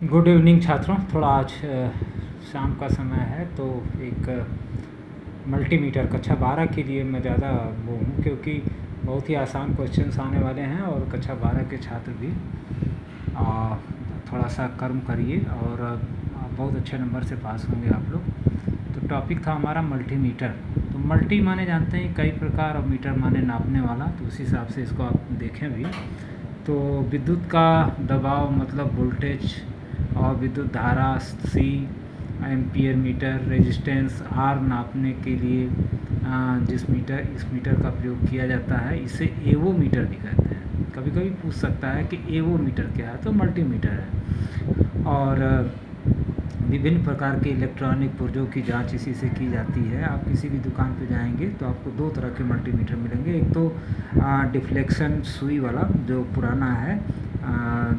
Good evening छात्रों। थोड़ा आज शाम का समय है तो एक मल्टीमीटर कक्षा 12 के लिए मैं ज़्यादा वो हूँ, क्योंकि बहुत ही आसान क्वेश्चंस आने वाले हैं और कक्षा 12 के छात्र भी थोड़ा सा कर्म करिए और बहुत अच्छे नंबर से पास होंगे आप लोग। तो टॉपिक था हमारा मल्टीमीटर। तो मल्टी माने जानते हैं कई प्रकार और मीटर माने नापने वाला, तो उसी हिसाब से इसको आप देखें भी। तो विद्युत का दबाव मतलब वोल्टेज और विद्युत धारा सी, एम्पियर मीटर, रेजिस्टेंस आर नापने के लिए इस मीटर का प्रयोग किया जाता है, इसे एवो मीटर भी कहते हैं। कभी कभी पूछ सकता है कि एवो मीटर क्या है, तो मल्टीमीटर है। और विभिन्न प्रकार के इलेक्ट्रॉनिक पुर्जों की जांच इसी से की जाती है। आप किसी भी दुकान पे जाएंगे तो आपको दो तरह के मल्टीमीटर मिलेंगे। एक तो डिफ्लेक्शन सुई वाला जो पुराना है,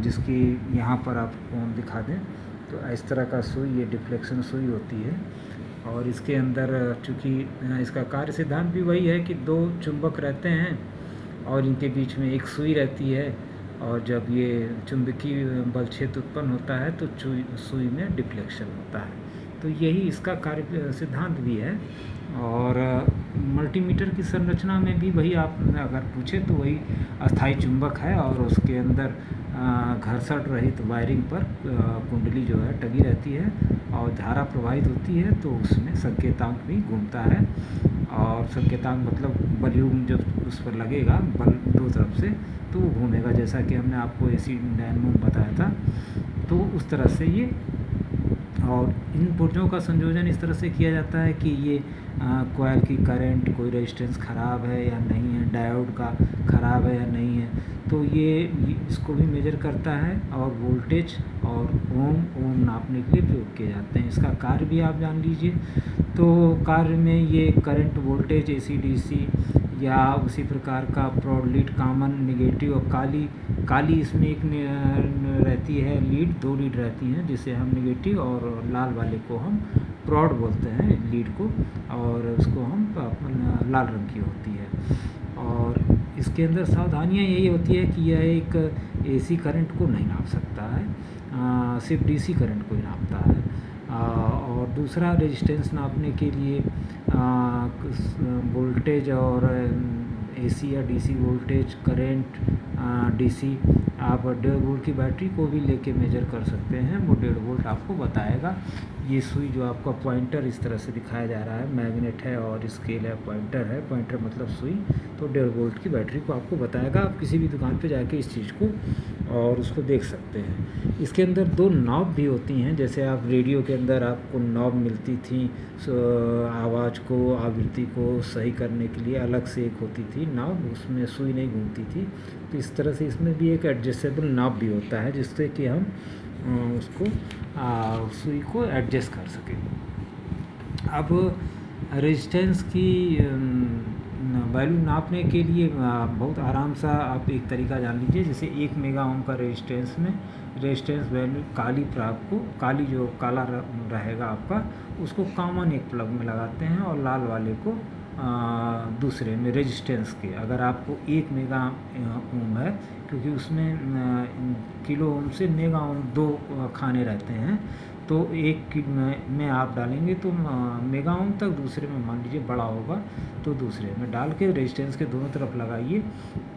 जिसकी यहाँ पर आपको दिखा दें तो इस तरह का सुई, ये डिफ्लेक्शन सुई होती है। और इसके अंदर चूँकि इसका कार्य सिद्धांत भी वही है कि दो चुंबक रहते हैं और इनके बीच में एक सुई रहती है, और जब ये चुंबकीय बल क्षेत्र उत्पन्न होता है तो सुई में डिफ्लेक्शन होता है। तो यही इसका कार्य सिद्धांत भी है। और मल्टीमीटर की संरचना में भी वही, आप अगर पूछे तो वही अस्थायी चुंबक है और उसके अंदर घर्षण रहित वायरिंग पर कुंडली जो है टंगी रहती है और धारा प्रवाहित होती है, तो उसमें संकेतांक भी घूमता है। और संकेतांक मतलब बलयुग्म जब उस पर लगेगा बल दो तरफ से तो वो घूमेगा, जैसा कि हमने आपको एसी डायनमो में बताया था। तो उस तरह से ये, और इन पुर्जों का संयोजन इस तरह से किया जाता है कि ये कॉइल की करंट, कोई रेजिस्टेंस ख़राब है या नहीं है, डायोड का ख़राब है या नहीं है, तो ये इसको भी मेजर करता है। और वोल्टेज और ओम नापने के लिए प्रयोग किए जाते हैं। इसका कार्य भी आप जान लीजिए। तो कार्य में ये करंट, वोल्टेज, एसी डीसी या उसी प्रकार का प्रॉड लीड, कॉमन, निगेटिव और काली इसमें एक रहती है लीड, दो लीड रहती हैं, जिसे हम निगेटिव, और लाल वाले को हम प्रॉड बोलते हैं लीड को, और उसको हम लाल रंग की होती है। और इसके अंदर सावधानियां यही होती है कि यह एक एसी करंट को नहीं नाप सकता है, सिर्फ डीसी करंट को ही नापता है। और दूसरा, रेजिस्टेंस नापने के लिए वोल्टेज और एसी या डीसी वोल्टेज, करंट, डीसी, आप 1.5 वोल्ट की बैटरी को भी लेके मेजर कर सकते हैं, वो 1.5 वोल्ट आपको बताएगा। ये सुई जो आपका पॉइंटर इस तरह से दिखाया जा रहा है, मैग्नेट है और स्केल है, पॉइंटर मतलब सुई, तो 1.5 वोल्ट की बैटरी को आपको बताएगा। आप किसी भी दुकान पे जाके इस चीज़ को और उसको देख सकते हैं। इसके अंदर दो नॉब भी होती हैं, जैसे आप रेडियो के अंदर आपको नॉब मिलती थी आवाज़ को, आवृत्ति को सही करने के लिए अलग से एक होती थी नॉब, उसमें सुई नहीं घूमती थी। तो इस तरह से इसमें भी एक एडजस्टेबल नॉब भी होता है, जिससे कि हम उसको सुई को एडजस्ट कर सकें। अब रेजिस्टेंस की वैल्यू नापने के लिए बहुत आराम सा आप एक तरीका जान लीजिए। जैसे 1 मेगा ओम का रेजिस्टेंस में रेजिस्टेंस वैल्यू काली जो काला रहेगा आपका, उसको कॉमन एक प्लग में लगाते हैं और लाल वाले को दूसरे में रेजिस्टेंस के। अगर आपको 1 मेगा ओम है, क्योंकि उसमें किलो ओम से मेगा ओम 2 खाने रहते हैं, तो एक में आप डालेंगे तो मेगा ओम तक, दूसरे में मान लीजिए बड़ा होगा तो दूसरे में डाल के रेजिस्टेंस के दोनों तरफ लगाइए।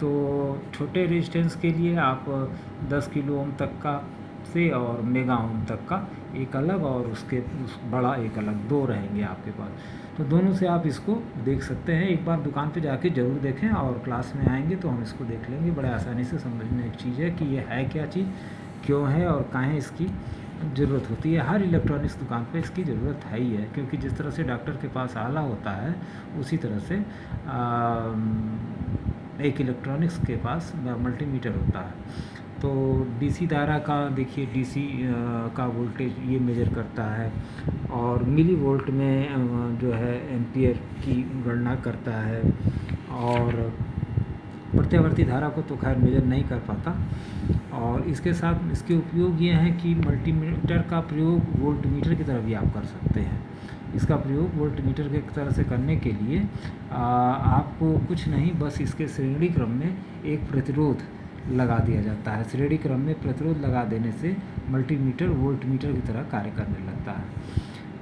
तो छोटे रेजिस्टेंस के लिए आप 10 किलो ओम तक का से और मेगा ओम तक का एक अलग, और उसके बड़ा एक अलग, दो रहेंगे आपके पास। तो दोनों से आप इसको देख सकते हैं। एक बार दुकान पे जाके ज़रूर देखें, और क्लास में आएंगे तो हम इसको देख लेंगे। बड़े आसानी से समझने एक चीज़ है कि ये है क्या चीज़, क्यों है और कहाँ इसकी ज़रूरत होती है। हर इलेक्ट्रॉनिक्स दुकान पे इसकी ज़रूरत है ही है, क्योंकि जिस तरह से डॉक्टर के पास आला होता है, उसी तरह से एक इलेक्ट्रॉनिक्स के पास मल्टीमीटर होता है। तो डीसी धारा का देखिए, डीसी का वोल्टेज ये मेजर करता है, और मिली वोल्ट में जो है एम्पियर की गणना करता है। और प्रत्यावर्ती धारा को तो खैर मेजर नहीं कर पाता। और इसके साथ इसके उपयोग ये हैं कि मल्टीमीटर का प्रयोग वोल्टमीटर की तरह भी आप कर सकते हैं। इसका प्रयोग वोल्टमीटर की तरह से करने के लिए आपको कुछ नहीं, बस इसके श्रेणी क्रम में एक प्रतिरोध लगा दिया जाता है। श्रेणी क्रम में प्रतिरोध लगा देने से मल्टीमीटर वोल्टमीटर की तरह कार्य करने लगता है।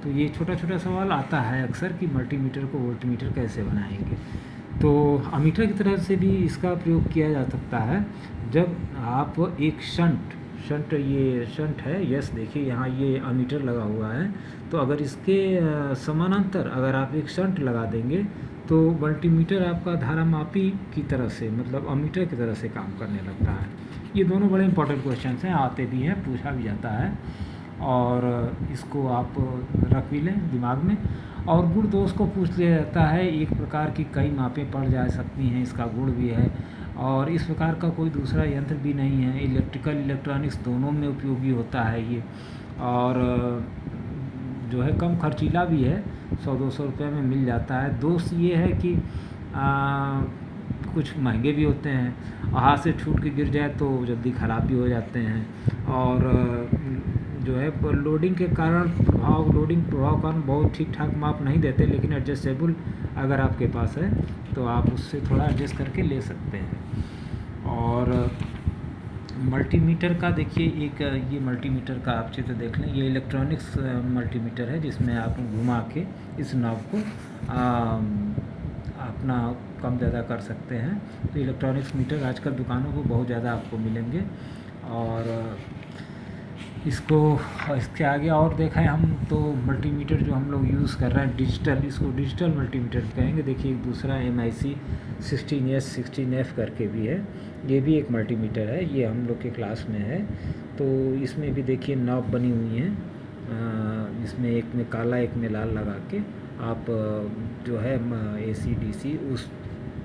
तो ये छोटा छोटा सवाल आता है अक्सर कि मल्टीमीटर को वोल्टमीटर कैसे बनाएंगे। तो अमीटर की तरह से भी इसका प्रयोग किया जा सकता है। जब आप एक शंट ये शंट है, यस देखिए यहाँ ये अमीटर लगा हुआ है, तो अगर इसके समानांतर अगर आप एक शंट लगा देंगे तो मल्टीमीटर आपका धारामापी की तरह से, मतलब अमीटर की तरह से काम करने लगता है। ये दोनों बड़े इंपॉर्टेंट क्वेश्चन हैं, आते भी हैं, पूछा भी जाता है, और इसको आप रख भी लें दिमाग में। और गुण दोष को पूछ लिया जाता है, एक प्रकार की कई मापें पड़ जा सकती हैं, इसका गुण भी है, और इस प्रकार का कोई दूसरा यंत्र भी नहीं है। इलेक्ट्रिकल इलेक्ट्रॉनिक्स दोनों में उपयोगी होता है ये, और जो है कम खर्चीला भी है, 100-200 रुपये में मिल जाता है। दोस्त ये है कि कुछ महंगे भी होते हैं, हाथ से छूट के गिर जाए तो जल्दी ख़राब भी हो जाते हैं, और जो है लोडिंग के कारण लोडिंग प्रभाव कारण बहुत ठीक ठाक माप नहीं देते, लेकिन एडजस्टेबल अगर आपके पास है तो आप उससे थोड़ा एडजस्ट करके ले सकते हैं। और मल्टीमीटर का देखिए, एक ये मल्टीमीटर का आप चित्र देख लें, ये इलेक्ट्रॉनिक्स मल्टीमीटर है जिसमें आप घुमा के इस नॉब को अपना कम ज़्यादा कर सकते हैं। तो इलेक्ट्रॉनिक्स मीटर आजकल दुकानों को बहुत ज़्यादा आपको मिलेंगे। और इसके आगे और देखा है हम तो मल्टीमीटर जो हम लोग यूज़ कर रहे हैं डिजिटल, इसको डिजिटल मल्टीमीटर कहेंगे। देखिए एक दूसरा MIC 16S 16F करके भी है, ये भी एक मल्टीमीटर है, ये हम लोग के क्लास में है। तो इसमें भी देखिए नॉब बनी हुई हैं, इसमें एक में काला एक में लाल लगा के आप जो है AC DC उस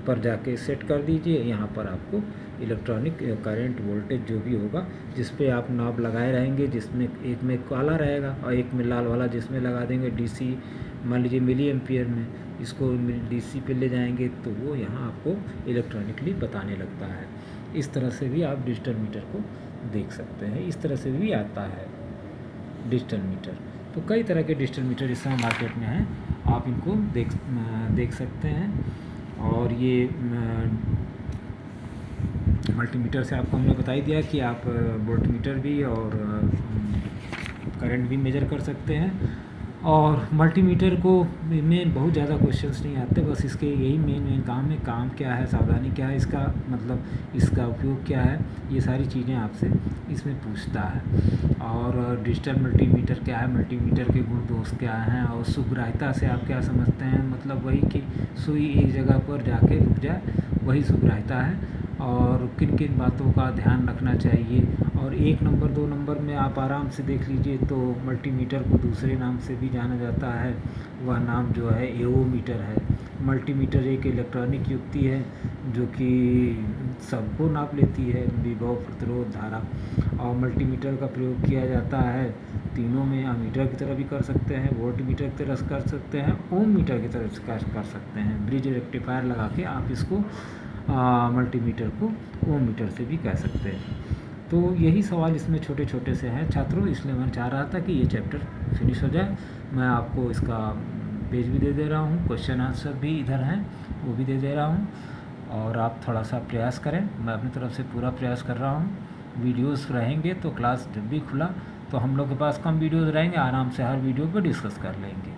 पर जाके सेट कर दीजिए। यहाँ पर आपको इलेक्ट्रॉनिक करंट वोल्टेज जो भी होगा, जिस पे आप नॉब लगाए रहेंगे, जिसमें एक में काला रहेगा और एक में लाल वाला, जिसमें लगा देंगे DC, मान लीजिए मिली एम्पियर में, इसको DC पे ले जाएंगे तो वो यहाँ आपको इलेक्ट्रॉनिकली बताने लगता है। इस तरह से भी आप डिजिटल मीटर को देख सकते हैं, इस तरह से भी आता है डिजिटल मीटर। तो कई तरह के डिजिटल मीटर इस समय मार्केट में हैं, आप इनको देख सकते हैं। और ये मल्टीमीटर से आपको हमने बता ही दिया कि आप वोल्टमीटर भी और करंट भी मेजर कर सकते हैं। और मल्टीमीटर को में बहुत ज़्यादा क्वेश्चंस नहीं आते, बस इसके यही मेन काम है। काम क्या है, सावधानी क्या है, इसका मतलब इसका उपयोग क्या है, ये सारी चीज़ें आपसे इसमें पूछता है। और डिजिटल मल्टीमीटर क्या है, मल्टीमीटर के गुण दोष क्या हैं, और सुग्राह्यता से आप क्या समझते हैं, मतलब वही कि सुई एक जगह पर जाके रुक जाए, वही सुग्राह्यता है। और किन किन बातों का ध्यान रखना चाहिए। और 1 नंबर 2 नंबर में आप आराम से देख लीजिए तो मल्टीमीटर को दूसरे नाम से भी जाना जाता है, वह नाम जो है एवोमीटर है। मल्टीमीटर एक इलेक्ट्रॉनिक युक्ति है जो कि सबको नाप लेती है, विभव, प्रतिरोध, धारा। और मल्टीमीटर का प्रयोग किया जाता है तीनों में, अमीटर की तरह भी कर सकते हैं, वोल्टमीटर की तरह कर सकते हैं, ओम मीटर की तरह कर सकते हैं। ब्रिज रेक्टिफायर लगा के आप इसको मल्टीमीटर को ओम मीटर से भी कह सकते हैं। तो यही सवाल इसमें छोटे छोटे से हैं छात्रों, इसलिए मैं चाह रहा था कि ये चैप्टर फिनिश हो जाए। मैं आपको इसका पेज भी दे दे रहा हूँ, क्वेश्चन आंसर भी इधर हैं वो भी दे रहा हूँ, और आप थोड़ा सा प्रयास करें। मैं अपनी तरफ से पूरा प्रयास कर रहा हूँ। वीडियोस रहेंगे तो क्लास जब भी खुला तो हम लोग के पास कम वीडियोस रहेंगे, आराम से हर वीडियो पर डिस्कस कर लेंगे।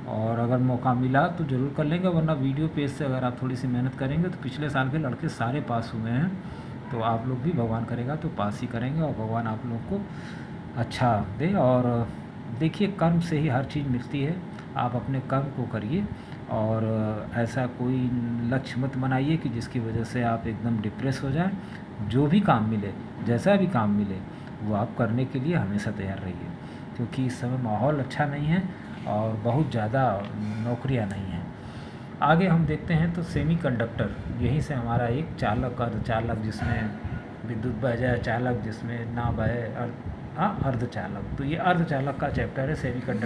और अगर मौका मिला तो ज़रूर कर लेंगे, वरना वीडियो पेज से अगर आप थोड़ी सी मेहनत करेंगे तो पिछले साल के लड़के सारे पास हुए हैं, तो आप लोग भी भगवान करेगा तो पास ही करेंगे, और भगवान आप लोग को अच्छा दे। और देखिए कर्म से ही हर चीज़ मिलती है, आप अपने कर्म को करिए, और ऐसा कोई लक्ष्य मत बनाइए कि जिसकी वजह से आप एकदम डिप्रेस हो जाएं। जो भी काम मिले, जैसा भी काम मिले, वो आप करने के लिए हमेशा तैयार रहिए, क्योंकि इस समय माहौल अच्छा नहीं है और बहुत ज़्यादा नौकरियां नहीं हैं। आगे हम देखते हैं तो सेमीकंडक्टर, यहीं से हमारा एक चालक, अर्धचालक जिसमें विद्युत बह जाए, चालक जिसमें ना बहे, अर्धचालक। तो ये अर्धचालक का चैप्टर है सेमीकंडक्टर।